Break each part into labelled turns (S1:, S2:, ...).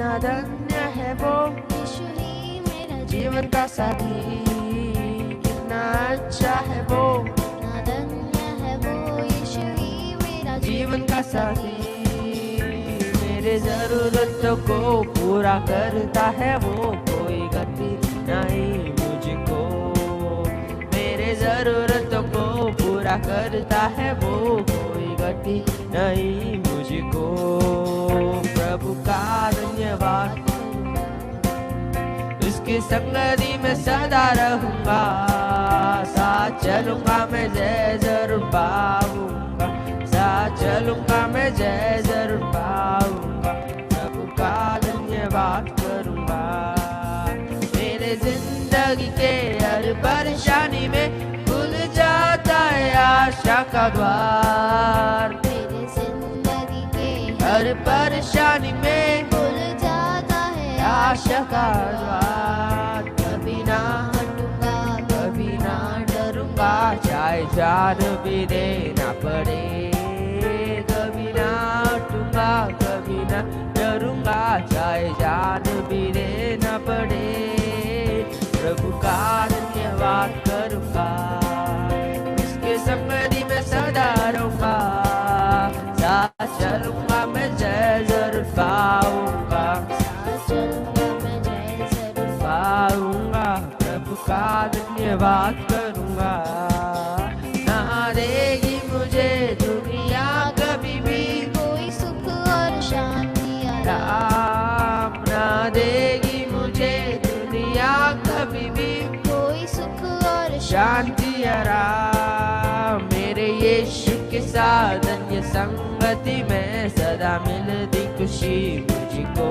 S1: कितना धन्य है वो,
S2: यीशु ही मेरा
S1: जीवन का साथी, कितना अच्छा है वो,
S2: कितना धन्य है वो, यीशु ही मेरा
S1: जीवन का साथी। मेरे जरूरतों को पूरा करता है वो, कोई गति नहीं मुझको। मेरे जरूरतों को पूरा करता है वो, कोई गति नहीं मुझको। प्रभु का धन्यवाद, उसकी संगति में सदा रहूंगा, साथ चलूंगा मैं जय जरूर पाऊंगा, साथ चलूंगा मैं जय जरूर पाऊंगा। प्रभु का धन्यवाद करूंगा। मेरे जिंदगी के हर परेशानी में खुल जाता है आशा का द्वार,
S2: मेरे जिंदगी के
S1: हर परेशानी में
S2: खुल जाता है
S1: आशा का द्वार। कभी ना हटूंगा, कभी ना डरूंगा, चाहे जान भी देना पड़े। कभी ना हटूंगा, कभी ना डरूंगा, चाहे जान भी देना पड़े। प्रभु का धन्यवाद करूंगा, उसके संगति में सदा रहूंगा, साथ चलूंगा मैं जय जरूर पाऊंगा,
S2: साथ चलूंगा मैं जय जरूर
S1: पाऊंगा। प्रभु का धन्यवाद करूंगा। ना देगी मुझे दुनिया कभी भी
S2: कोई सुख और शांति
S1: आराम, ना देगी मुझे दुनिया कभी भी
S2: कोई सुख और
S1: शांति आराम। मेरे यीशु के साथ अन्य संगति में सदा मिलती खुशी मुझको।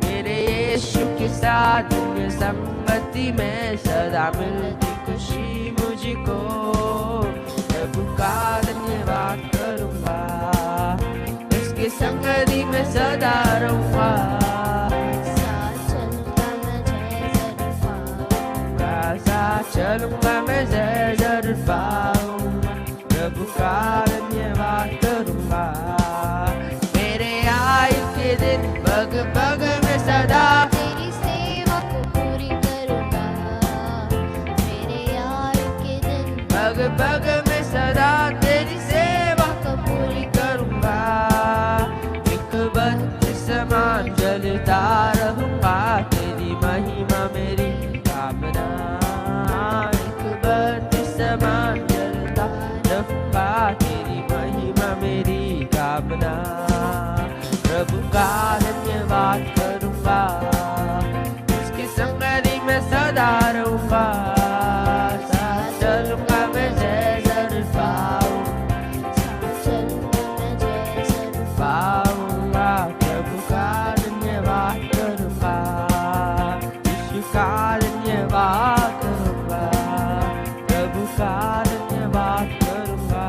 S1: मेरे यीशु के साथ अन्य संगति में सदा मिलती खुशी मुझको। प्रभु का धन्यवाद करूंगा, उसके संगति में सदा रहूंगा,
S2: साथ चलूंगा मैं जय जरूर पाऊंगा,
S1: साथ चलूंगा मैं जय जरूर पाऊंगा। प्रभु का धन्यवाद करूंगा। मेरे आयु के दिन पग पग में सदा
S2: तेरी सेवा को पूरी करूंगा, मेरे आयु के दिन
S1: पग पग में सदा तेरी सेवा को पूरी करूंगा। एक बत्ती समान जलता रहूंगा, तेरी महिमा मेरी कामना। एक बत्ती समान जलता रहूंगा, तेरी महिमा मेरी कामना। प्रभु का धन्यवाद करूंगा, उसकी संगति में सदा रहूंगा, साथ चलूंगा मैं जय जरूर पाऊंगा,
S2: साथ चलूंगा मैं जय जरूर
S1: पाऊंगा। प्रभु का धन्यवाद करूंगा, यीशु का धन्यवाद करूंगा, प्रभु का धन्यवाद करूंगा।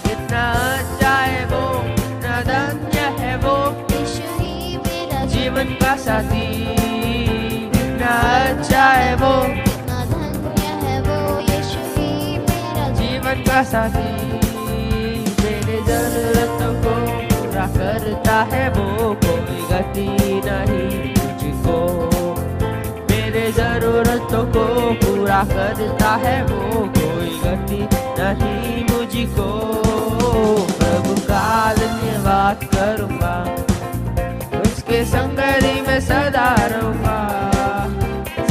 S1: कितना अच्छा है वो, कितना धन्य है वो,
S2: यीशु ही मेरा
S1: जीवन का साथी। कितना अच्छा है वो,
S2: कितना धन्य है वो, यीशु ही मेरा
S1: जीवन का साथी। मेरे जरूरतों को पूरा करता है वो, कोई गति नहीं मुझको। मेरे जरूरतों को पूरा करता है वो, कोई गति नहीं मुझको। प्रभु का धन्यवाद करूंगा, उसके संगति में सदा रहूंगा,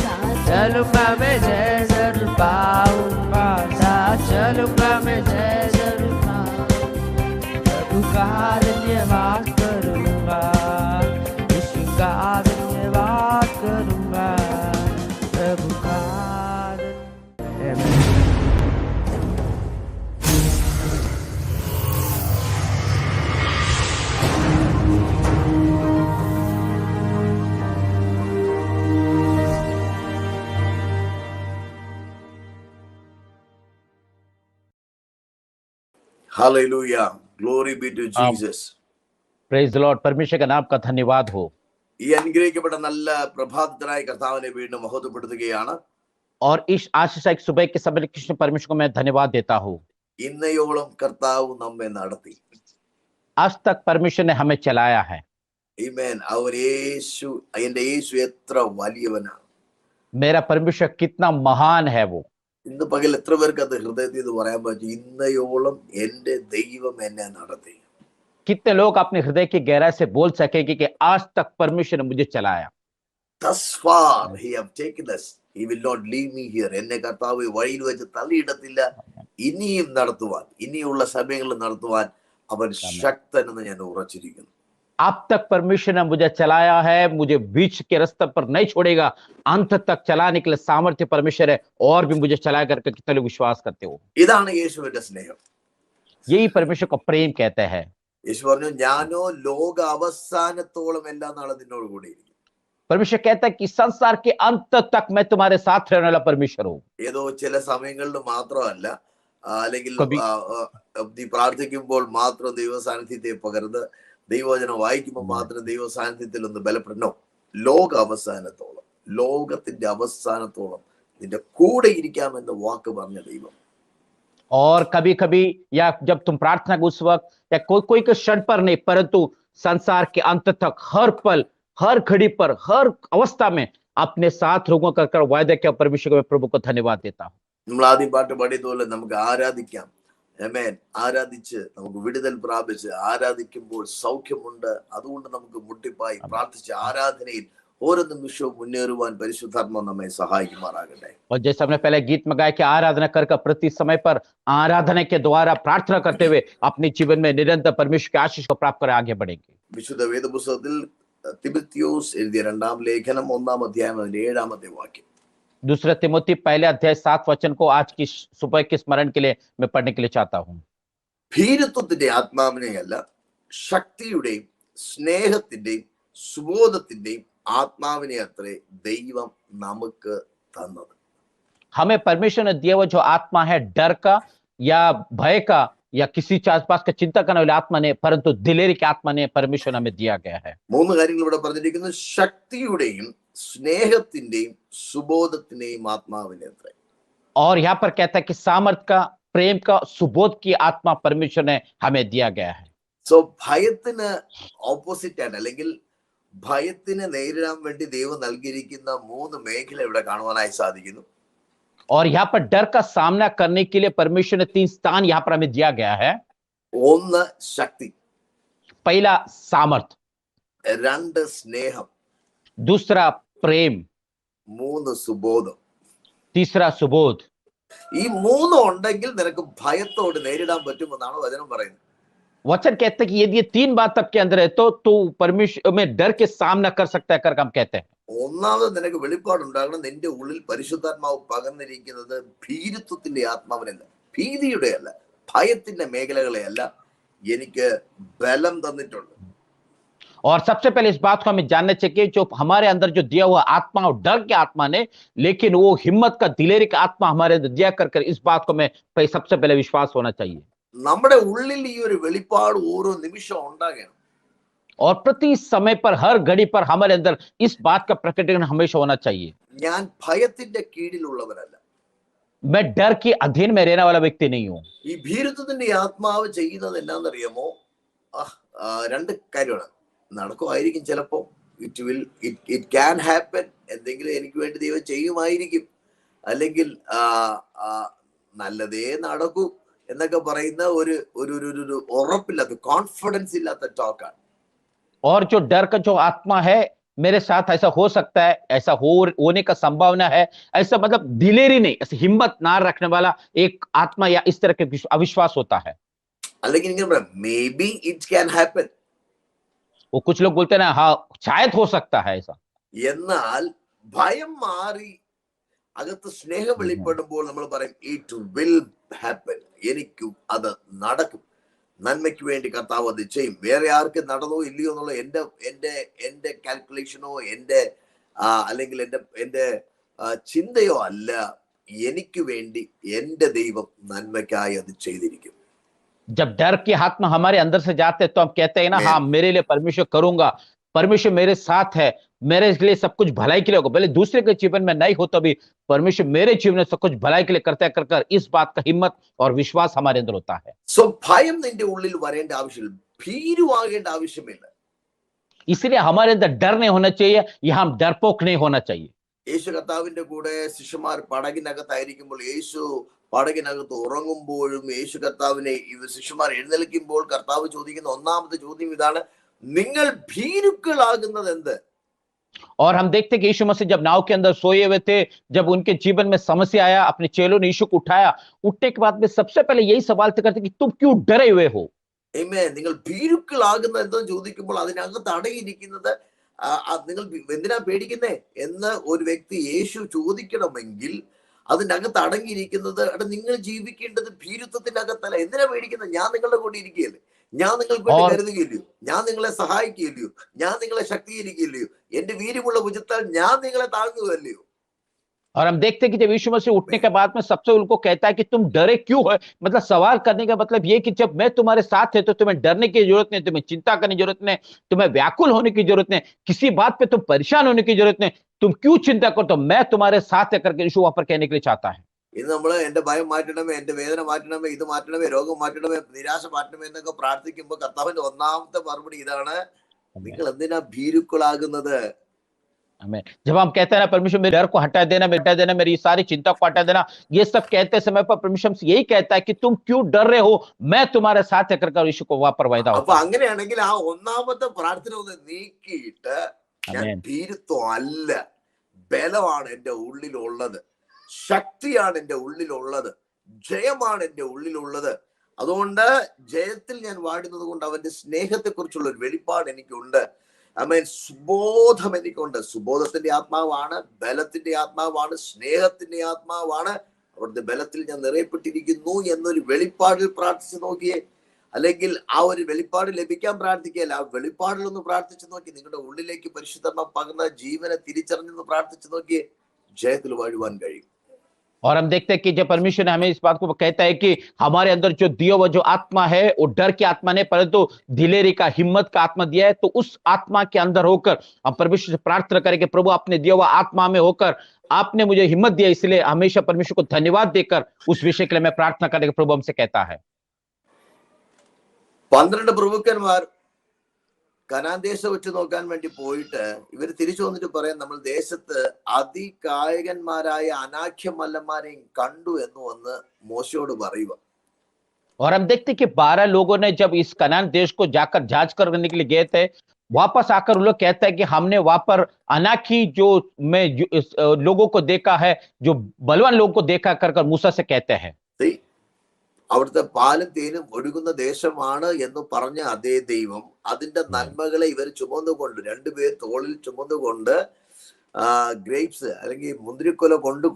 S2: साथ
S1: चलूंगा मैं जय जरूर पाऊंगा, साथ चलूंगा मैं जय जरूर पाऊंगा। प्रभु का धन्यवाद करूंगा, यीशु का धन्यवाद करूंगा। प्रभु का धन्यवाद।
S3: Hallelujah. Glory be to Jesus.
S4: Praise the Lord. परमेश्वर का नाम का धन्यवाद हो.
S3: ഈ അനുഗ്രഹിക്കപ്പെട്ട നല്ല പ്രഭാതത്തിനായി കർത്താവിനെ വീണ്ടും മഹത്വപ്പെടുത്തുകയാണ്.
S4: और इस आशीषित सुबह के समय कृष्ण परमेश्वर को मैं धन्यवाद देता हूँ.
S3: ഇന്നയോളം കർത്താവ് നമ്മെ നടത്തി.
S4: आज तक परमेश्वर ने हमें चलाया है.
S3: Amen. അവൻ യേശു, എന്റെ യേശു എത്ര വലിയവനാണ്.
S4: मेरा परमेश्वर कितना महान है वो।
S3: ഇന്ന് പകൽ എത്ര പേർക്ക് അത് ഹൃദയത്തിൽ ഇത് പറയാൻ പറ്റും? ഇന്നയോളം എന്റെ ദൈവം എന്നെ നടത്തി.
S4: कितने लोग अपने हृदय की गहराई से बोल सकेंगे कि आज तक परमेश्वर ने मुझे चलाया।
S3: Thus far he have taken us. He will not leave me here. എന്നെ കർത്താവ് വഴിയിൽ വെച്ച് തള്ളിയിടത്തില്ല. ഇനിയും നടത്തുവാൻ, ഇനിയുള്ള സമയങ്ങളിൽ നടത്തുവാൻ അവൻ ശക്തനെന്ന് ഞാൻ ഉറച്ചിരിക്കുന്നു.
S4: अब तक परमेश्वर ने मुझे चलाया है, मुझे बीच के रास्ते पर नहीं छोड़ेगा, अंत तक चलाने के लिए सामर्थ्य परमेश्वर है और भी मुझे चलाया करके कितने लोग विश्वास करते हो।
S3: ഇതാണ് യേശുവിന്റെ സ്നേഹം.
S4: यही परमेश्वर को प्रेम कहते हैं।
S3: യേശു പറഞ്ഞു, ഞാനോ ലോക അവസാനത്തോളം എല്ലാ നാളും നിന്നോട് കൂടെ ഇരിക്കും.
S4: परमेश्वर कहता है कि संसार के अंत तक मैं तुम्हारे साथ रहने वाला परमेश्वर हूँ।
S3: ഏതോ ചില സമയങ്ങളിൽ മാത്രമല്ല, അല്ലെങ്കിൽ
S4: കബി-
S3: നീ പ്രാർത്ഥിക്കുമ്പോൾ മാത്രം ദൈവ സാന്നിധ്യത്തെ പകർന്ന് ദൈവവചനം വായിക്കുമ്പോൾ മാത്രം ദൈവ സാന്നിധ്യത്തിൽ ഒന്ന് ബലപ്പെടണോ. ലോക അവസാനത്തോളം, ലോകത്തിന്റെ അവസാനത്തോളം നിന്റെ കൂടെ ഇരിക്കാമെന്ന് വാക്ക് പറഞ്ഞ ദൈവം.
S4: और कभी कभी या जब तुम प्रार्थना उस वक्त या कोई के क्षण पर नहीं, परंतु संसार के अंत तक हर पल, हर घड़ी पर, हर अवस्था में अपने साथ लोगों का कर वायदा किया। परमेश्वर को मैं प्रभु को धन्यवाद देता हूँ।
S3: നമ്മൾ ആദ്യം പാട്ട് പാടിയതുപോലെ നമുക്ക് ആരാധിക്കാം. ആമേൻ. ആരാധിച്ച് നമുക്ക് വിടുതൽ പ്രാപിച്ച് ആരാധിക്കുമ്പോൾ സൗഖ്യമുണ്ട്. അതുകൊണ്ട് നമുക്ക് മുട്ടിപ്പായി പ്രാർത്ഥിച്ച് ആരാധനയിൽ ഓരോ നിമിഷവും മുന്നേറുവാൻ പരിശുദ്ധാത്മാവ് നമ്മെ സഹായിക്കുമാറാകട്ടെ.
S4: और जैसे हमने पहले गीत में गाया कि आराधना कर प्रति समय पर आराधना के द्वारा प्रार्थना करते हुए अपने जीवन में निरंतर परमेश्वर की आशीष को प्राप्त कर आगे बढ़ेंगे।
S3: വിശുദ്ധ വേദപുസ്തകത്തിൽ തിമോത്തിയോസ് എഴുതിയ 2-ാം ലേഖനം 1-ാം അധ്യായം 7-ാമത്തെ വാക്യം.
S4: दूसरा तिमोथी पहले अध्याय 7 वचन को आज की सुबह के स्मरण के लिए मैं पढ़ने के लिए चाहता हूँ।
S3: ഭീരുത്വത്തിന്റെ ആത്മാവിനെയല്ല, ശക്തിയുടെയും സ്നേഹത്തിന്റെയും സുബോധത്തിന്റെയും ആത്മാവിനെ അത്രേ ദൈവം നമുക്ക് തന്നത്.
S4: हमें परमेश्वर ने दिया हुआ जो आत्मा है, डर का या भय का या किसी आसपास का चिंता करने वाली आत्मा ने, परंतु दिलेरी की आत्मा ने परमेश्वर ने हमें दिया गया है।
S3: 3 കാര്യങ്ങൾ ഇവിടെ പറഞ്ഞിരിക്കുന്നു. ശക്തിയുടെയും സ്നേഹത്തിന്റെയും സുബോധത്തിന്റെയും ആത്മാവിനെ അത്രേ.
S4: और यहाँ पर कहता है कि सामर्थ का, प्रेम का, सुबोध की आत्मा परमेश्वर ने हमें दिया गया है।
S3: സോ ഭയത്തിന് ഓപ്പോസിറ്റ് ആണ്, അല്ലെങ്കിൽ ഭയത്തിനെ നേരിടാൻ വേണ്ടി ദൈവം നൽകിയിരിക്കുന്ന 3 മേഖല ഇവിടെ കാണുവാനായി സാധിക്കുന്നു.
S4: और यहाँ पर डर का सामना करने के लिए परमेश्वर ने 3 स्थान यहाँ पर हमें दिया गया है।
S3: 1 ശക്തി,
S4: पहला सामर्थ,
S3: 2 സ്നേഹം,
S4: दूसरा प्रेम,
S3: 3 സുബോധം.
S4: तीसरा सुबोध।
S3: ഈ 3 ഉണ്ടെങ്കിൽ നിനക്ക് ഭയത്തോട് നേരിടാൻ പറ്റുമെന്നാണ് വചനം പറയുന്നത്.
S4: वचन कहते हैं कि यदि ये 3 बात आपके अंदर है तो तू परमेश्वर में डर के सामना कर सकता है, कर हम कहते हैं।
S3: ഒന്നാമത് നിനക്ക് വെളിപ്പാടുണ്ടാകണം. നിന്റെ ഉള്ളിൽ പരിശുദ്ധാത്മാവ് പകർന്നിരിക്കുന്നത് ഭീരുത്വത്തിന്റെ ആത്മാവിനല്ല, ഭീതിയുടെ അല്ല, ഭയത്തിന്റെ മേഖലകളെ അല്ല, എനിക്ക് ബലം തന്നിട്ടുണ്ട്.
S4: और सबसे पहले इस बात को हमें जानना चाहिए जो हमारे अंदर जो दिया हुआ आत्मा और डर के आत्मा ने, लेकिन वो हिम्मत का, दिलेरी का आत्मा हमारे अंदर दिया कर इस बात को मैं सबसे पहले विश्वास होना चाहिए।
S3: നമ്മുടെ ഉള്ളിൽ ഈ ഒരു വെളിപ്പാട് ഓരോ നിമിഷം ഉണ്ടാകണം.
S4: और प्रति समय पर, हर घड़ी पर हमारे अंदर इस बात का प्रकटीकरण हमेशा होना चाहिए।
S3: ഞാൻ ഭയത്തിന്റെ കീഴിലുള്ളവനല്ല.
S4: मैं डर के अधीन में रहने वाला व्यक्ति नहीं हूं।
S3: ഈ ഭീരുത്വത്തിന്റെ ആത്മാവ് ചെയ്യുന്നത് എന്നാന്നറിയാമോ? 2 കാര്യമാണ്. നടക്കുമായിരിക്കും ചിലപ്പോ, ഇറ്റ് ക്യാൻ ഹാപ്പൻ, എന്തെങ്കിലും എനിക്ക് വേണ്ടി ദൈവം ചെയ്യുമായിരിക്കും, അല്ലെങ്കിൽ നല്ലതേ നടക്കൂ എന്നൊക്കെ പറയുന്ന ഒരു ഉറപ്പില്ലാത്ത, കോൺഫിഡൻസ് ഇല്ലാത്ത ടോക്കാണ്.
S4: और जो डर का जो आत्मा है, मेरे साथ ऐसा हो सकता है, ऐसा होने का संभावना है, ऐसा मतलब दिलेरी नहीं, ऐसे हिम्मत ना रखने वाला एक आत्मा या इस तरह के अविश्वास होता है।
S3: അല്ലെങ്കിൽ ഇങ്ങനെ പറയാം, may be it can happen.
S4: वो कुछ लोग बोलते हैं ना, हाँ शायद हो सकता है ऐसा।
S3: എന്നാൽ ഭയം മാറി അകത്ത് സ്നേഹം വെളിപ്പെടുമ്പോൾ നമ്മൾ പറയും ഇറ്റ് വിൽ ഹാപ്പൻ, എനിക്ക് അത് നടക്കും, നന്മയ്ക്ക് വേണ്ടി കർത്താവ് അത് ചെയ്യും. വേറെ ആർക്ക് നടന്നോ ഇല്ലയോ എന്നുള്ള എന്റെ കാൽക്കുലേഷനോ അല്ലെങ്കിൽ എന്റെ ചിന്തയോ അല്ല, എനിക്ക് വേണ്ടി എന്റെ ദൈവം നന്മയ്ക്കായി അത് ചെയ്തിരിക്കും.
S4: जब डर के हाथ में हमारे अंदर से जाते हैं तो हम कहते हैं ना, हाँ मेरे लिए परमेश्वर करूंगा, परमेश्वर मेरे साथ है, मेरे लिए सब कुछ भलाई के लिए होगा। भले दूसरे के जीवन में नहीं हो तो भी परमेश्वर मेरे जीवन में सब कुछ भलाई के लिए करता है, कर इस बात का हिम्मत और विश्वास हमारे अंदर होता है।
S3: സോ ഭയം നിന്റെ ഉള്ളിൽ വരേണ്ട ആവശ്യമില്ല, ഭീരുവാകേണ്ട ആവശ്യമില്ല.
S4: इसलिए हमारे अंदर डर नहीं होना चाहिए, या हम डरपोक नहीं होना चाहिए।
S3: യേശു കർത്താവിന്റെ കൂടെ ശിഷ്യന്മാർ പടകിനകത്തായിരിക്കുമ്പോൾ, യേശു പടകിനകത്ത് ഉറങ്ങുമ്പോഴും യേശു കർത്താവിനെ ശിഷ്യന്മാർ എഴുന്നേൽക്കുമ്പോൾ കർത്താവ് ചോദിക്കുന്ന ഒന്നാമത്തെ ചോദ്യം ഇതാണ്: നിങ്ങൾ ഭീരുക്കളാകുന്നത് എന്ത്?
S4: और हम देखते हैं कि यीशु मसीह जब नाव के अंदर सोए हुए थे, जब उनके जीवन में समस्या आया, अपने चेलों ने यीशु को उठाया। उठने के बाद में सबसे पहले यही सवाल करते कि तुम क्यों डरे हुए हो?
S3: ആമേൻ. നിങ്ങൾ ഭീരുക്കളാകുന്നത് എന്തെന്ന് ചോദിക്കുമ്പോൾ അതിനകത്ത് അടങ്ങിയിരിക്കുന്നത് നിങ്ങൾ എന്തിനാ പേടിക്കുന്നേ എന്ന് ഒരു വ്യക്തി യേശു ചോദിക്കണമെങ്കിൽ അതിനകത്ത് അടങ്ങിയിരിക്കുന്നത്, നിങ്ങൾ ജീവിക്കേണ്ടത് ഭീരുത്വത്തിനകത്തല്ല. എന്തിനാ പേടിക്കുന്നത്? ഞാൻ നിങ്ങളുടെ കൂടെ ഇരിക്കുകയല്ലേ, ഞാൻ നിങ്ങൾക്ക് വേണ്ടി കരുതുകയില്ലയോ, ഞാൻ നിങ്ങളെ സഹായിക്കുകയില്ലയോ, ഞാൻ നിങ്ങളെ ശക്തീകരിക്കുകയില്ലയോ, എന്റെ വീര്യമുള്ള ഭുജത്താൽ ഞാൻ നിങ്ങളെ താങ്ങുകയല്ലയോ.
S4: और हम देखते हैं कि जब यीशु मसीह उठने के बाद में सबसे उनको कहता है कि तुम डरे क्यों हो, मतलब सवाल करने का मतलब ये कि जब मैं तुम्हारे साथ है तो तुम्हें डरने की जरूरत नहीं, तुम्हें चिंता करने की जरूरत नहीं, तुम्हें व्याकुल होने की जरूरत नहीं, किसी बात पे तुम परेशान होने की जरूरत नहीं, तुम क्यों चिंता करो, तो मैं तुम्हारे साथ है करके यीशु वहां पर कहने के लिए चाहता है।
S3: ഇന്ന് നമ്മള് എന്റെ ഭയം മാറ്റണമേ, എന്റെ വേദന മാറ്റണമേ, ഇത് മാറ്റണമേ, രോഗം മാറ്റണമേ, നിരാശ മാറ്റണമേ എന്നൊക്കെ പ്രാർത്ഥിക്കുമ്പോൾ കർത്താവിന്റെ ഒന്നാമത്തെ മറുപടി ഇതാണ്: നിങ്ങൾ എന്തിനാ ഭീരുക്കളാകുന്നത്?
S4: जब हम कहते हैं ना परमेश्वर मेरे डर को हटा देना, मेरी सारी चिंता को हटा देना, ये सब कहते समय पर परमेश्वर यही कहता है कि तुम क्यों डर रहे हो, मैं तुम्हारे साथ है कर यीशु को वहां पर वायदा होता है।
S3: അപ്പൊ അങ്ങനെയാണെങ്കിൽ ആ ഒന്നാമത്തെ പ്രാർത്ഥന ഒന്ന് നീക്കിയിട്ട്, ഞാൻ ഭീരുത്വം അല്ല, ബലമാണ് എന്റെ ഉള്ളിലുള്ളത്, ശക്തിയാണ് എന്റെ ഉള്ളിലുള്ളത്, ജയമാണ് എന്റെ ഉള്ളിലുള്ളത്. അതുകൊണ്ട് ജയത്തിൽ ഞാൻ വാടുന്നത് കൊണ്ട് അവന്റെ സ്നേഹത്തെ കുറിച്ചുള്ള ഒരു വെളിപ്പാട് എനിക്കുണ്ട്. ആമേൻ. സുബോധം എനിക്കുണ്ട്. സുബോധത്തിന്റെ ആത്മാവാണ്, ബലത്തിന്റെ ആത്മാവാണ്, സ്നേഹത്തിന്റെ ആത്മാവാണ്. അവിടുത്തെ ബലത്തിൽ ഞാൻ നിറയപ്പെട്ടിരിക്കുന്നു എന്നൊരു വെളിപ്പാടിൽ പ്രാർത്ഥിച്ചു നോക്കിയേ. അല്ലെങ്കിൽ ആ ഒരു വെളിപ്പാട് ലഭിക്കാൻ പ്രാർത്ഥിക്കുകയല്ല, ആ വെളിപ്പാടിലൊന്ന് പ്രാർത്ഥിച്ചു നോക്കി. നിങ്ങളുടെ ഉള്ളിലേക്ക് പരിശുദ്ധമ പകർന്ന ജീവനെ തിരിച്ചറിഞ്ഞെന്ന് പ്രാർത്ഥിച്ചു നോക്കിയേ. ജയത്തിൽ വാഴുവാൻ കഴിയും.
S4: और हम देखते हैं कि जब परमेश्वर ने हमें इस बात को कहता है कि हमारे अंदर जो दिया हुआ जो आत्मा है वो डर की आत्मा नहीं, परंतु दिलेरी का, हिम्मत का आत्मा दिया है, तो उस आत्मा के अंदर होकर हम परमेश्वर से प्रार्थना करें कि प्रभु आपने दिया हुआ आत्मा में होकर आपने मुझे हिम्मत दिया, इसलिए हमेशा परमेश्वर को धन्यवाद देकर उस विषय के लिए मैं प्रार्थना करने के प्रभु हमसे कहता है।
S3: 12 പ്രഭുക്കന്മാർ കനാൻ ദേശം വെച്ച് നോക്കാൻ വേണ്ടി പോയിട്ട് ഇവർ തിരിച്ചു വന്നിട്ട് പറയാൻ, നമ്മൾ ദേശത്ത് അതികായകന്മാരായ അനാഖ്യമല്ലന്മാരെയും കണ്ടു എന്ന് വന്ന് മോശയോട് പറയുക.
S4: और हम देखते कि 12 लोगों ने जब इस कनान देश को जाकर जांच करने के लिए गए थे, वापस आकर वो लोग कहते हैं कि हमने वहां पर अनाखी जो में लोगों को देखा है, जो बलवान लोगों को देखा कर मूसा से कहते हैं।
S3: അവിടുത്തെ പാലും തേനും ഒഴുകുന്ന ദേശമാണ് എന്ന് പറഞ്ഞ അതേ ദൈവം അതിന്റെ നന്മകളെ ഇവർ ചുമന്നുകൊണ്ട്, രണ്ടുപേർ തോളിൽ ചുമന്നുകൊണ്ട് ഗ്രേപ്സ് അല്ലെങ്കിൽ മുന്തിരിക്കൊല കൊണ്ട്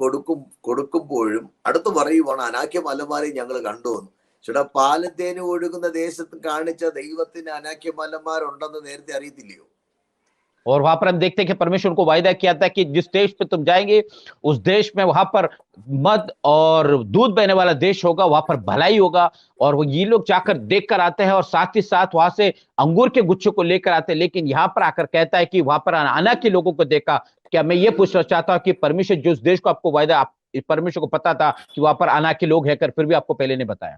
S3: കൊടുക്കുമ്പോഴും അടുത്ത് പറയുവാണ്, അനാഖ്യ മലമാരെ ഞങ്ങൾ കണ്ടുവന്നു. ചേട്ടാ, പാലും തേനും ഒഴുകുന്ന ദേശത്ത് കാണിച്ച ദൈവത്തിന് അനാഖ്യ മലമാരുണ്ടെന്ന് നേരത്തെ അറിയത്തില്ലയോ?
S4: और वहां पर हम देखते हैं कि परमेश्वर को वायदा किया था कि जिस देश पे तुम जाएंगे उस देश में वहां पर मद और दूध बहने वाला देश होगा, वहां पर भलाई होगा। और वो ये लोग जाकर देख कर आते हैं और साथ ही साथ वहां से अंगूर के गुच्छे को लेकर आते हैं। लेकिन यहाँ पर आकर कहता है कि वहां पर अना के लोगों को देखा। क्या मैं ये पूछना चाहता हूँ कि परमेश्वर जो उस देश को आपको वायदा, परमेश्वर को पता था कि वहां पर अना के लोग है कर, फिर भी आपको पहले नहीं बताया?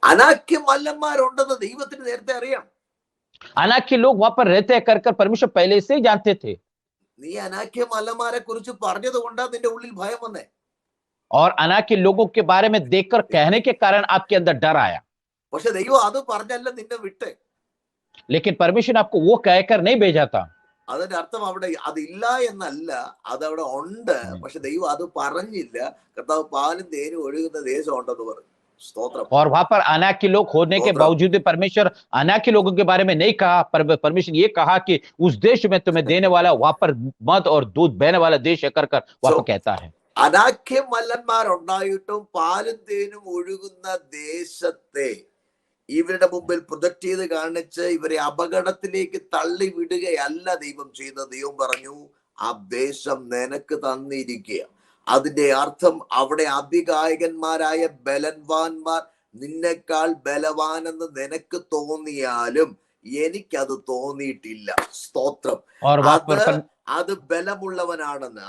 S3: അനാഖ്യ മല്ലന്മാരുണ്ടെന്ന് ദൈവത്തിന് നേരത്തെ അറിയാം.
S4: अनाक के लोग वहां पर रहते हैं कर परमेश्वर पहले से ही जानते थे.
S3: നീ അനാഖ്യ മല്ലന്മാരെ കുറിച്ച് പറഞ്ഞത് കൊണ്ടാ നിന്റെ ഉള്ളിൽ ഭയം വന്നേ.
S4: और अनाक के लोगों के बारे में देखकर कहने के कारण आपके अंदर डर आया.
S3: പക്ഷെ ദൈവം അത് പറഞ്ഞല്ല നിന്നെ വിട്ടേ.
S4: लेकिन परमेश्वर ने आपको वो कहकर नहीं भेजा था.
S3: അതിന്റെ അർത്ഥം അവിടെ അതില്ല എന്നല്ല, അതവിടെ ഉണ്ട്. പക്ഷെ ദൈവം അത് പറഞ്ഞില്ല. കർത്താവ് പാലും തേനും ഒഴുകുന്ന ദേശം ഉണ്ടെന്ന് പറഞ്ഞു.
S4: और वहां पर अनाक के लोग होने के बावजूद परमेश्वर अनाक के लोगों के बारे में नहीं कहा, पर परमेश्वर ये कहा कि उस देश में तुम्हें देने वाला वहां पर मद और दूध बहने वाला देश है कर वहां पर कहता है.
S3: അനാഖ്യ മല്ലന്മാരുണ്ടായിട്ടും പാലും തേനും ഒഴുകുന്ന ദേശത്തെ ഇവരുടെ മുമ്പിൽ പ്രൊജക്ട് ചെയ്ത് കാണിച്ച് ഇവരെ അപകടത്തിലേക്ക് തള്ളി വിടുകയല്ല ദൈവം ചെയ്യുന്നത്. ദൈവം പറഞ്ഞു, ആ ദേശം നിനക്ക് തന്നിരിക്കുക. അതിന്റെ അർത്ഥം അവിടെ അധികായകന്മാരായ ബലവാന്മാർ നിന്നെക്കാൾ ബലവാനെന്ന് നിനക്ക് തോന്നിയാലും എനിക്കത് തോന്നിയിട്ടില്ല. സ്തോത്രം. അത് ബലമുള്ളവനാണെന്ന്.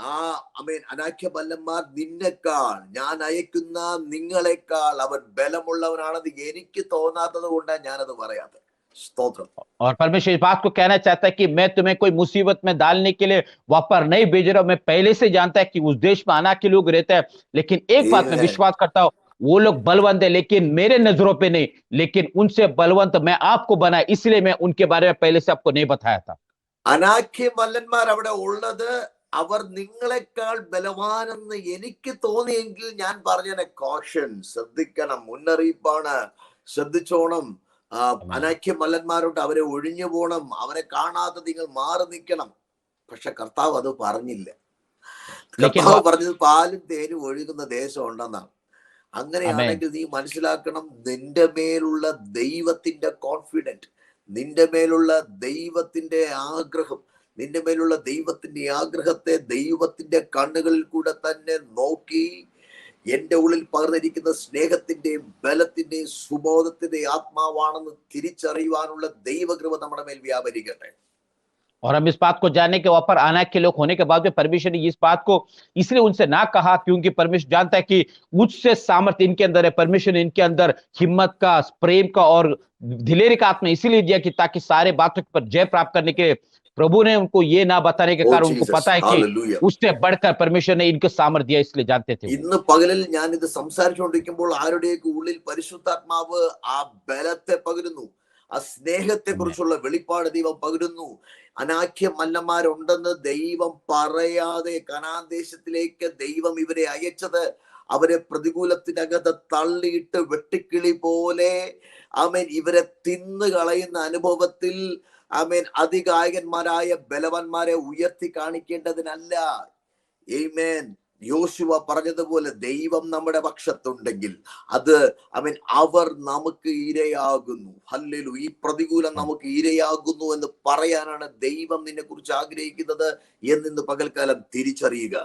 S3: അനാഖ്യ ബലന്മാർ നിന്നെക്കാൾ, ഞാൻ അയക്കുന്ന നിങ്ങളെക്കാൾ അവൻ ബലമുള്ളവനാണെന്ന് എനിക്ക് തോന്നാത്തത് കൊണ്ടാണ് ഞാനത് പറയാത്തത്. സ്തോത്രം.
S4: और परमेश्वर इस बात को कहना चाहता है कि मैं तुम्हें कोई मुसीबत में डालने के लिए वहां पर नहीं भेज रहा हूं। मैं पहले से जानता है कि उस देश में अनाक के लोग रहते हैं, लेकिन एक बात मैं
S3: Amen.
S4: विश्वास करता हूं, वो लोग बलवंत है लेकिन मेरे नजरों पे नहीं, लेकिन उनसे बलवंत मैं आपको बनाया, इसलिए मैं उनके बारे में पहले से आपको नहीं बताया था।
S3: അനാഖ്യ മല്ലന്മാർ അവിടെ ഉള്ളത് അവർ നിങ്ങളെക്കാൾ ബലവാനെന്ന് എനിക്ക് തോന്നിയെങ്കിൽ ഞാൻ പറഞ്ഞ കോഷൻ, ശ്രദ്ധിക്കണം, മുന്നറിയിപ്പാണ്, ശ്രദ്ധിച്ചോണം. അനാഖ്യ മല്ലന്മാരോട് അവരെ ഒഴിഞ്ഞു പോണം, അവരെ കാണാതെ നിങ്ങൾ മാറി നിൽക്കണം. പക്ഷെ കർത്താവ് അത് പറഞ്ഞില്ല. കർത്താവ് പറഞ്ഞത് പാലും തേനും ഒഴുകുന്ന ദേശം ഉണ്ടെന്നാണ്. അങ്ങനെയാണെങ്കിൽ നീ മനസ്സിലാക്കണം, നിന്റെ മേലുള്ള ദൈവത്തിന്റെ കോൺഫിഡൻറ്റ്, നിന്റെ മേലുള്ള ദൈവത്തിന്റെ ആഗ്രഹം, നിന്റെ മേലുള്ള ദൈവത്തിന്റെ ആഗ്രഹത്തെ ദൈവത്തിന്റെ കണ്ണുകളിൽ കൂടെ തന്നെ നോക്കി എന്റെ ഉള്ളിൽ പകർന്നിരിക്കുന്ന സ്നേഹത്തിന്റെയും ബലത്തിന്റെയും സുബോധത്തിന്റെയും ആത്മാവാണെന്ന് തിരിച്ചറിയുവാനുള്ള ദൈവകൃപ നമ്മുടെ മേൽ വ്യാപരിക്കട്ടെ.
S4: और हम इस बात को जानने के वहां पर अनाक के लोग होने के बाद में परमेश्वर ने इस बात को इसलिए उनसे ना कहा क्योंकि परमेश्वर जानता है कि उससे सामर्थ्य इनके अंदर है। परमेश्वर ने इनके अंदर हिम्मत का, प्रेम का और दिलेरी का आत्मा इसीलिए दिया कि ताकि सारे बातों पर जय प्राप्त करने के लिए प्रभु ने उनको ये ना बताने के कारण उनको पता है कि उससे बढ़कर परमेश्वर ने इनको सामर्थ्य दिया, इसलिए जानते थे।
S3: ഇന്ന് പകലിൽ ഞാൻ ഇത് സംസാരിച്ചുകൊണ്ടിരിക്കുമ്പോൾ ആരുടെയൊക്കെ ഉള്ളിൽ പരിശുദ്ധാത്മാവ് ആ ബലത്തെ പകരുന്നു, ആ സ്നേഹത്തെ കുറിച്ചുള്ള വെളിപ്പാട് ദൈവം പകരുന്നു. അനാഖ്യ മല്ലന്മാരുണ്ടെന്ന് ദൈവം പറയാതെ കനാൻ ദേശത്തിലേക്ക് ദൈവം ഇവരെ അയച്ചത് അവരെ പ്രതികൂലത്തിനകത്ത് തള്ളിയിട്ട് വെട്ടിക്കിളി പോലെ ആമേൻ ഇവരെ തിന്നു കളയുന്ന അനുഭവത്തിൽ ആമേൻ അതികായകന്മാരായ ബലവാന്മാരെ ഉയർത്തി കാണിക്കേണ്ടതിനല്ല. ആമേൻ. യോശുവ പറഞ്ഞതുപോലെ ദൈവം നമ്മുടെ പക്ഷത്തുണ്ടെങ്കിൽ അത് അവർ നമുക്ക് ഇരയാകുന്നു. ഹല്ലേലൂയ. ഈ പ്രതികൂലം നമുക്ക് ഇരയാകുന്നു എന്ന് പറയാനാണ് ദൈവം നിന്നെ കുറിച്ച് ആഗ്രഹിക്കുന്നത് എന്നിന്ന് പകൽക്കാലം തിരിച്ചറിയുക.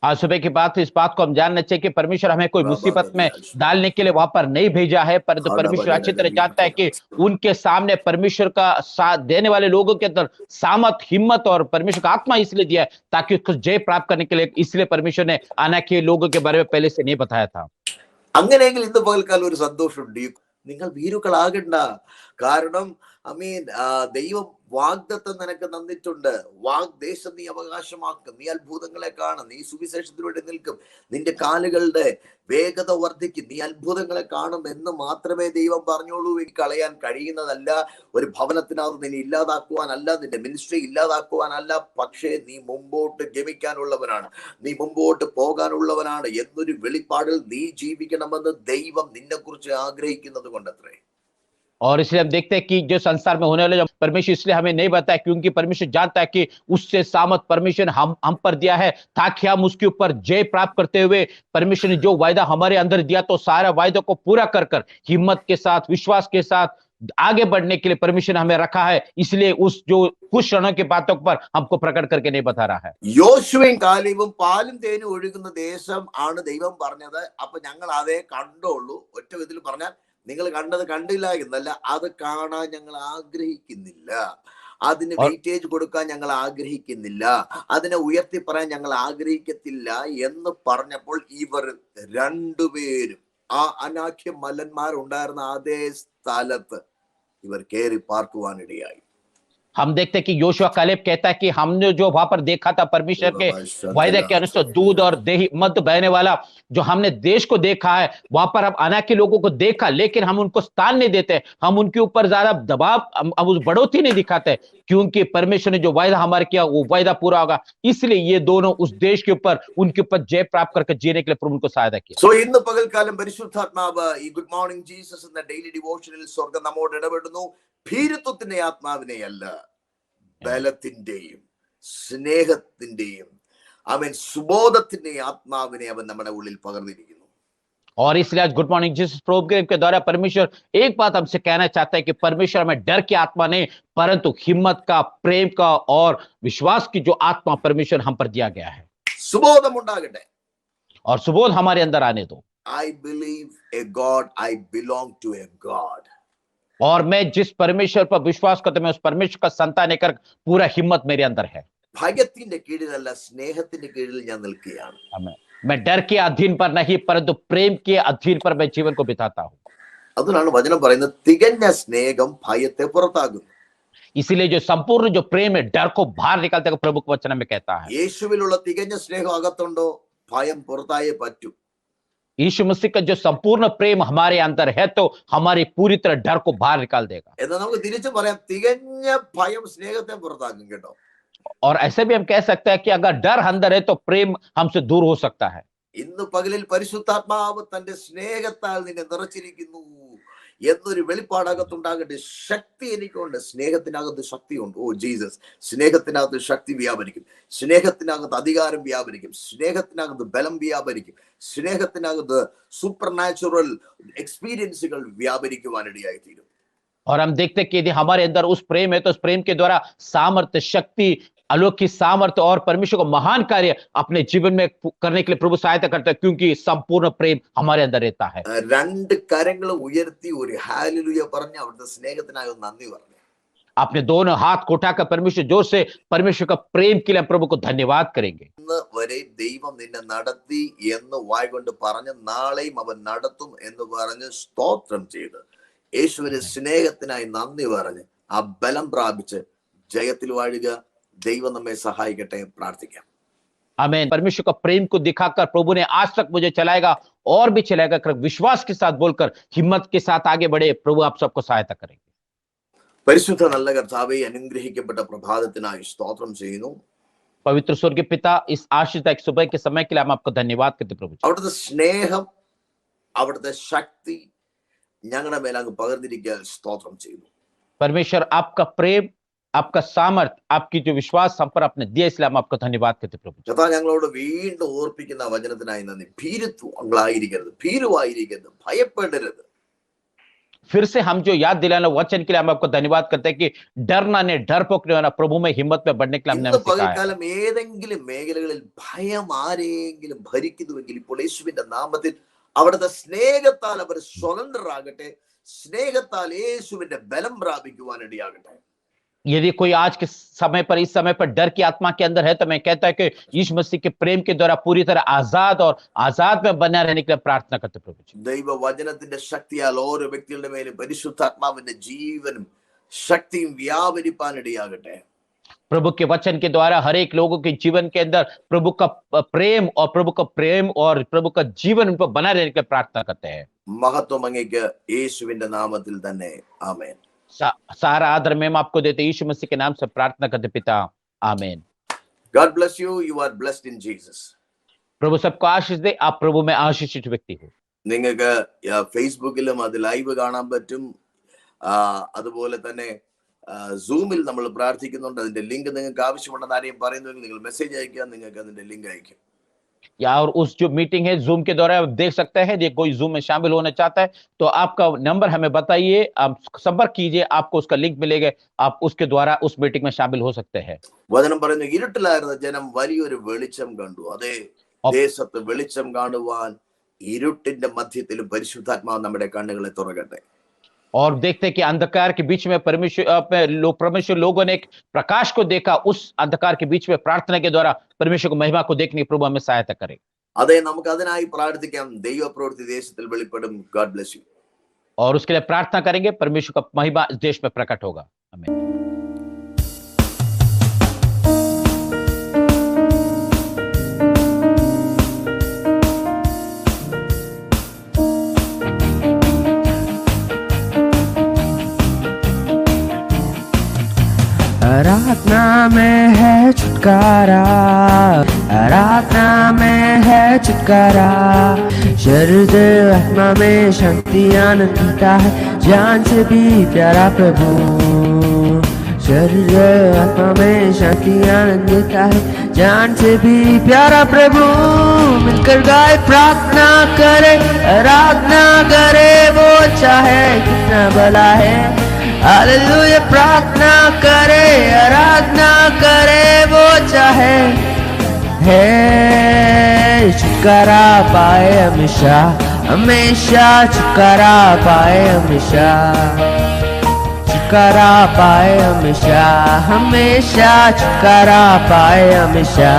S4: आज सुबह की बात इस बात को हम जानना चाहिए कि परमेश्वर हमें कोई मुसीबत में डालने के लिए वहां पर नहीं भेजा है, परंतु परमेश्वर अच्छी तरह जानता है कि उनके सामने परमेश्वर का साथ देने वाले लोगों के अंदर सामर्थ, हिम्मत और परमेश्वर का आत्मा इसलिए दिया है ताकि उसको जय प्राप्त करने के लिए, इसलिए परमेश्वर ने अनाक के लोगों के बारे में पहले से नहीं बताया था।
S3: അങ്ങനെയെങ്കിൽ ഇന്ന് പകൽക്കാലം ഒരു സന്തോഷമുണ്ട്. നിങ്ങൾ ഭീരുക്കളാകണ്ട. കാരണം ദൈവം വാഗ്ദത്തം നിനക്ക് തന്നിട്ടുണ്ട്. വാഗ്ദേശം നീ അവകാശമാക്കും, നീ അത്ഭുതങ്ങളെ കാണും, നീ സുവിശേഷത്തിലൂടെ നിൽക്കും, നിന്റെ കാലുകളുടെ വേഗത വർദ്ധിക്കും, നീ അത്ഭുതങ്ങളെ കാണും എന്ന് മാത്രമേ ദൈവം പറഞ്ഞോളൂ. കളയാൻ കഴിയുന്നതല്ല. ഒരു ഭവനത്തിനകത്ത് നിന്നെ ഇല്ലാതാക്കുവാനല്ല, നിന്റെ മിനിസ്ട്രി ഇല്ലാതാക്കുവാനല്ല, പക്ഷേ നീ മുമ്പോട്ട് ഗമിക്കാനുള്ളവനാണ്, നീ മുമ്പോട്ട് പോകാനുള്ളവനാണ് എന്നൊരു വെളിപ്പാടിൽ നീ ജീവിക്കണമെന്ന് ദൈവം നിന്നെ കുറിച്ച് ആഗ്രഹിക്കുന്നത് കൊണ്ടത്രേ.
S4: और इसलिए हम देखते हैं कि जो संसार में होने वाले परमेश्वर इसलिए हमें नहीं बताया क्योंकि परमेश्वर जानता है कि उससे सामर्थ परमेश्वर ने हम पर दिया है ताकि हम उसके ऊपर जय प्राप्त करते हुए परमेश्वर ने जो वायदा हमारे अंदर दिया तो सारा वायदा को पूरा कर कर हिम्मत के साथ, विश्वास के साथ आगे बढ़ने के लिए परमेश्वर ने हमें रखा है। इसलिए उस जो कुछ क्षणों की बातों पर हमको प्रकट करके नहीं बता रहा है।
S3: യോശുവയും കാലേബും പാലും തേനും ഒഴുകുന്ന ദേശം ആണ് ദൈവം പറഞ്ഞത്. അപ്പൊ ഞങ്ങൾ അതേ കണ്ടോളൂ. ഒറ്റ വിധത്തിൽ പറഞ്ഞാൽ നിങ്ങൾ കണ്ടത് കണ്ടില്ല എന്നല്ല, അത് കാണാൻ ഞങ്ങൾ ആഗ്രഹിക്കുന്നില്ല, അതിന് വെയിറ്റേജ് കൊടുക്കാൻ ഞങ്ങൾ ആഗ്രഹിക്കുന്നില്ല, അതിനെ ഉയർത്തി പറയാൻ ഞങ്ങൾ ആഗ്രഹിക്കത്തില്ല എന്ന് പറഞ്ഞപ്പോൾ ഇവർ രണ്ടുപേരും ആ അനാഖ്യ മല്ലന്മാരുണ്ടായിരുന്ന അതേ സ്ഥലത്ത് ഇവർ കയറി പാർക്കുവാനിടയായി.
S4: हम देखते हैं कि योशुआ कालेब कहता है कि हमने जो वहां पर देखा था परमेश्वर के वायदे के अनुसार दूध और दही मध्य बहने वाला जो हमने देश को देखा है, वहां पर हम अनाक के लोगों को देखा, लेकिन हम उनको स्थान नहीं देते, हम उनके ऊपर ज्यादा दबाव, हम उस बढ़ोतरी नहीं दिखाते क्योंकि परमेश्वर ने जो वायदा हमारे किया वो वायदा पूरा होगा। इसलिए ये दोनों उस देश के ऊपर उनके ऊपर जय प्राप्त करके जीने के लिए प्रभु उनको सहायता किया।
S3: സോ ഇന്ന് പകൽക്കാലം പരിശുദ്ധാത്മാവ് ഈ ഗുഡ് മോർണിംഗ് ജീസസ് എന്ന ഡെയിലി ഡിവോഷനിൽ സ്വർഗ്ഗം നമ്മോട് ഇടപെടുന്നു. ഭീരുത്വത്തിന്റെ ആത്മാവിനെയല്ല, ബലത്തിന്റെയും സ്നേഹത്തിന്റെയും സുബോധത്തിന്റെയും ആത്മാവിനെ അവൻ നമ്മുടെ ഉള്ളിൽ പകർന്നിരിക്കുന്നു.
S4: और इसलिए आज गुड मॉर्निंग जीसस प्रोग्राम के द्वारा परमेश्वर एक बात हमसे कहना चाहता है कि परमेश्वर हमें डर की आत्मा नहीं परंतु हिम्मत का, प्रेम का और विश्वास की जो आत्मा परमेश्वर हम पर दिया गया है।
S3: സുബോധം ഉണ്ടാകട്ടെ.
S4: और सुबोध हमारे अंदर आने दो।
S3: I believe a God, I belong to a God.
S4: और मैं जिस परमेश्वर पर विश्वास करता हूं मैं उस परमेश्वर का संतान लेकर पूरा हिम्मत मेरे अंदर है।
S3: ഭയത്തിന്റെ കീഴിലല്ല, സ്നേഹത്തിന്റെ കീഴിൽ ഞാൻ നിൽക്കുകയാണ്.
S4: मैं डर के अधीन पर नहीं परंतु प्रेम के अधीन पर मैं जीवन को बिताता हूं.
S3: അതിനാണ് വചനം പറയുന്നത് തികഞ്ഞ സ്നേഹം ഭയത്തെ പുറത്താകുന്നു.
S4: इसीलिए जो संपूर्ण जो प्रेम है डर को बाहर निकालते हैं, प्रभु के वचन में कहता है.
S3: യേശുവിലുള്ള തികഞ്ഞ സ്നേഹം അകത്തുണ്ടോ ഭയം പുറത്തായേ പറ്റൂ.
S4: यीशु मसीह का जो संपूर्ण प्रेम हमारे अंदर है तो हमारी पूरी तरह डर को बाहर निकाल देगा.
S3: എന്നാൽ നമുക്ക് തിരിച്ചു പറയാം തികഞ്ഞ ഭയം സ്നേഹത്തെ പുറത്താക്കും കേട്ടോ.
S4: और ऐसे भी हम कह सकते हैं कि अगर डर अंदर है तो प्रेम हमसे दूर हो सकता है.
S3: ഇന്ന് പകലിൽ പരിശുദ്ധാത്മാവ് തന്റെ സ്നേഹത്താൽ നിന്നെ നിറച്ചിരിക്കുന്നു എന്നൊരു വെളിപ്പാടകത്തുണ്ടാകട്ടെ. ശക്തി എനിക്കുണ്ട്, സ്നേഹത്തിനകത്ത് ശക്തിയുണ്ട്. ഓ ജീസസ്, സ്നേഹത്തിനകത്ത് ശക്തി വ്യാപരിക്കും, സ്നേഹത്തിനകത്ത് അധികാരം വ്യാപരിക്കും, സ്നേഹത്തിനകത്ത് ബലം വ്യാപരിക്കും, സ്നേഹത്തിനകത്ത് സൂപ്പർ നാച്ചുറൽ എക്സ്പീരിയൻസുകൾ വ്യാപരിക്കുവാനിടയായി തീരും.
S4: और हम देखते हैं कि यदि हमारे अंदर उस प्रेम है तो उस प्रेम के द्वारा सामर्थ्य, शक्ति, अलौकिक सामर्थ्य और परमेश्वर को महान कार्य अपने जीवन में करने के लिए प्रभु सहायता करता है, क्योंकि संपूर्ण प्रेम हमारे अंदर रहता है.
S3: രണ്ട് കരങ്ങൾ ഉയർത്തി ഒരു ഹല്ലേലൂയ പറഞ്ഞ് അവിടുത്തെ സ്നേഹത്തിനായി ഒന്ന് നന്ദി പറഞ്ഞു.
S4: अपने दोनों हाथ को उठाकर परमेश्वर जोर से परमेश्वर का प्रेम के लिए प्रभु को धन्यवाद करेंगे.
S3: ഇന്ന് വരെ ദൈവം നിന്നെ നടത്തി എന്ന് വായ കൊണ്ട് പറഞ്ഞ് നാളെയും അവൻ നടത്തും എന്ന് പറഞ്ഞ് സ്തോത്രം ചെയ്ത് യേശുവിന്റെ സ്നേഹത്തിനായി നന്ദി പറഞ്ഞ് ആ ബലം പ്രാപിച്ച് ജയത്തിൽ വാഴുക. ദൈവം നമ്മെ സഹായിക്കട്ടെ. പ്രാർത്ഥിക്കാം.
S4: आमीन. परमेश्वर का प्रेम को दिखाकर प्रभु ने आज तक मुझे चलाएगा और भी चलाएगा कर विश्वास के साथ बोलकर हिम्मत के साथ आगे बढ़े. प्रभु आप सबको सहायता करेंगे.
S3: പരിശുദ്ധ നല്ല കർത്താവേ, അനുഗ്രഹിക്കപ്പെട്ട പ്രഭാതത്തിനായി സ്തോത്രം ചെയ്യുന്നു.
S4: पवित्र स्वर्गीय पिता, इस आशीष एक सुबह के समय के लिए हम आपको धन्यवाद करते प्रभु जी.
S3: അവിടുത്തെ സ്നേഹം, അവിടുത്തെ ശക്തി ഞങ്ങളുടെ മേൽ അങ്ങ് പകർന്നിരിക്കാൻ സ്തോത്രം ചെയ്യുന്നു.
S4: परमेश्वर आपका प्रेम, आपका सामर्थ, आपकी जो विश्वास हम पर आपने दिया, इसलिए हम आपको धन्यवाद करते प्रभु जी.
S3: കർത്താവ് ഞങ്ങളോട് വീണ്ടും ഓർപ്പിക്കുന്ന വചനത്തിനായി നന്ദി. ഭീരുവായിരിക്കരുത്, ഭീരുവായിരിക്കരുത്, ഭയപ്പെടരുത്.
S4: फिर से हम जो याद दिलाना वचन के लिए हम आपको धन्यवाद करते हैं कि डरना नहीं, डर पोकने वाला, प्रभु में हिम्मत में बढ़ने के लिए हमने
S3: ഇന്ന്
S4: सिखाया.
S3: പകൽക്കാലം ഏതെങ്കിലും മേഖലകളിൽ ഭയം ആരെങ്കിലും ഭരിക്കുന്നുവെങ്കിൽ ഇപ്പോൾ യേശുവിന്റെ നാമത്തിൽ അവിടുത്തെ സ്നേഹത്താൽ അവർ സ്വതന്ത്രരാകട്ടെ. സ്നേഹത്താൽ യേശുവിന്റെ ബലം പ്രാപിക്കുവാനിടയാകട്ടെ.
S4: यदि कोई आज के समय पर, इस समय पर डर की आत्मा के अंदर है तो मैं कहता है कि यीशु मसीह के प्रेम के द्वारा पूरी तरह आजाद में बना रहने के लिए प्रार्थना करते प्रभु जी.
S3: ദൈവവചനത്തിന്റെ ശക്തിയാൽ ഓരോ വ്യക്തികളുടെ മേലും പരിശുദ്ധാത്മാവിന്റെ ജീവനും ശക്തിയും വ്യാപരിപ്പാനിടയാകട്ടെ.
S4: प्रभु के वचन के द्वारा हर एक लोगों के जीवन के अंदर प्रभु का प्रेम और प्रभु का जीवन उन पर बना रहने के लिए प्रार्थना करते हैं.
S3: മഹത്വം അങ്ങേക്ക് യേശുവിന്റെ നാമത്തിൽ തന്നെ. ആമേൻ.
S4: सारा आदर में हम आपको देते यीशु मसीह के नाम से प्रार्थना करते पिता. आमीन.
S3: God bless you. You are blessed in Jesus.
S4: प्रभु सबको आशीष दे. आप प्रभु में आशीषित व्यक्ति हो.
S3: നിങ്ങൾക്ക് ഫേസ്ബുക്കിലും അത് ലൈവ് കാണാൻ പറ്റും. അതുപോലെ തന്നെ സൂമിൽ നമ്മൾ പ്രാർത്ഥിക്കുന്നുണ്ട്. അതിന്റെ ലിങ്ക് നിങ്ങൾക്ക് ആവശ്യമുണ്ടെന്ന് ആരെയും പറയുന്നുവെങ്കിൽ നിങ്ങൾ മെസ്സേജ് അയക്കുക, നിങ്ങൾക്ക് അതിന്റെ ലിങ്ക് അയക്കും.
S4: या और उस जो मीटिंग है जूम के द्वारा आप देख सकते हैं. यदि कोई जूम में शामिल होना चाहता है तो आपका नंबर हमें बताइए, आप संपर्क कीजिए, आपको उसका लिंक मिलेगा. आप उसके द्वारा उस मीटिंग में शामिल हो सकते हैं.
S3: വചനം പറയുന്നു, ഇരുട്ടിലായിരുന്ന ജനം വലിയൊരു വെളിച്ചം കണ്ടു. അതേ, ദേശത്ത് വെളിച്ചം കാണുവാൻ ഇരുട്ടിന്റെ മധ്യത്തിലും പരിശുദ്ധാത്മാവ് നമ്മുടെ കണ്ണുകളെ തുറക്കട്ടെ.
S4: और देखते हैं कि अंधकार के बीच में परमेश्वर लोगों ने एक प्रकाश को देखा. उस अंधकार के बीच में प्रार्थना के द्वारा परमेश्वर को महिमा को देखने प्रभु हमें सहायता करे.
S3: അതെ, നമുക്ക് അതിനായി പ്രാർത്ഥിക്കാം. ദൈവപ്രവൃത്തി ദേശത്തിൽ വെളിപ്പെടും. God bless you.
S4: और उसके लिए प्रार्थना करेंगे. परमेश्वर का महिमा इस देश में प्रकट होगा. आमीन.
S1: आराधना में है छुटकारा, आराधना में है छुटकारा. शरीर आत्मा में शांति आनंद मिलता है, जान से भी प्यारा प्रभु. शरीर आत्मा में शांति आनंद मिलता है, जान से भी प्यारा प्रभु. मिलकर गाए, प्रार्थना करे, आराधना करे, वो चाहे कितना भला है. हालेलुया. प्रार्थना करे, आराधना करे, वो चाहे है. छुटकारा पाए हमेशा, हमेशा छुटकारा पाए हमेशा. छुटकारा पाए हमेशा, हमेशा छुटकारा पाए हमेशा.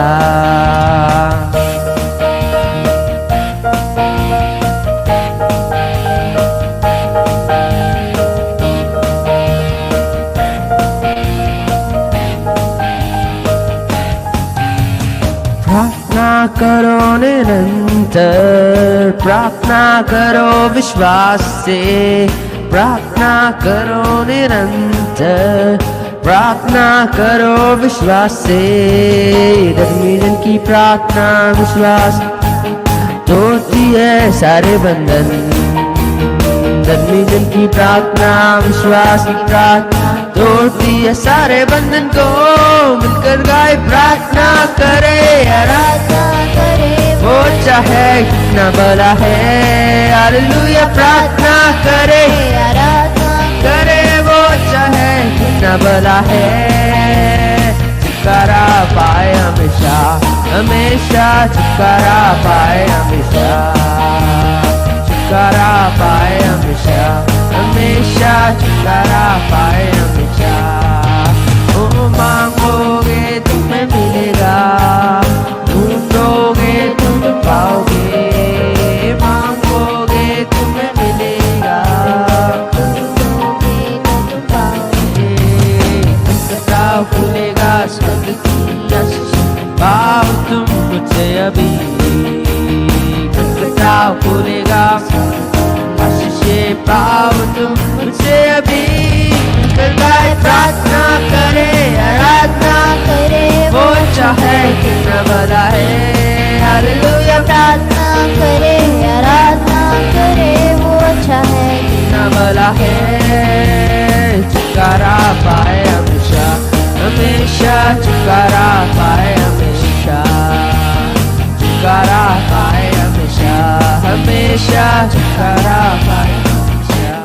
S1: प्रार्थना करो निरंतर, प्रार्थना करो विश्वास से, प्रार्थना करो निरंतर, प्रार्थना करो विश्वास से। धर्मी जन की प्रार्थना विश्वास तोड़ती है सारे बंधन। धर्मी जन की प्रार्थना विश्वास की प्रार्थना तोड़ती है सारे बंधन को। मिलकर गाए प्रार्थना करे,
S2: आराधना करे
S1: वो चाहे कितना बड़ा है। हालेलुया प्रार्थना करे,
S2: आराधना
S1: करे वो चाहे कितना बड़ा है। छुटकारा पाए हमेशा, हमेशा छुटकारा पाए हमेशा, छुटकारा पाए हमेशा, हमेशा छुटकारा पाए हमेशा। ओ मांगोगे तुम्हें मिलेगा, ढूंढोगे तुम पाओगे, मांगोगे तुम्हें मिलेगा, खटखटाओ खुलेगा स्वर्ग की आशीष पाओ तुम मुझसे अभी। खटखटाओ खुलेगा आशीष पाओ तुम मुझसे अभी। गाए प्रार्थना करे, आराधना
S2: करे
S1: वो चाहे कितना बड़ा है। हालेलुया
S2: प्रार्थना करे, आराधना करे वो चाहे
S1: कितना बड़ा है। छुटकारा पाए हमेशा, हमेशा छुटकारा पाए हमेशा, छुटकारा पाए हमेशा, हमेशा छुटकारा पाए हमेशा।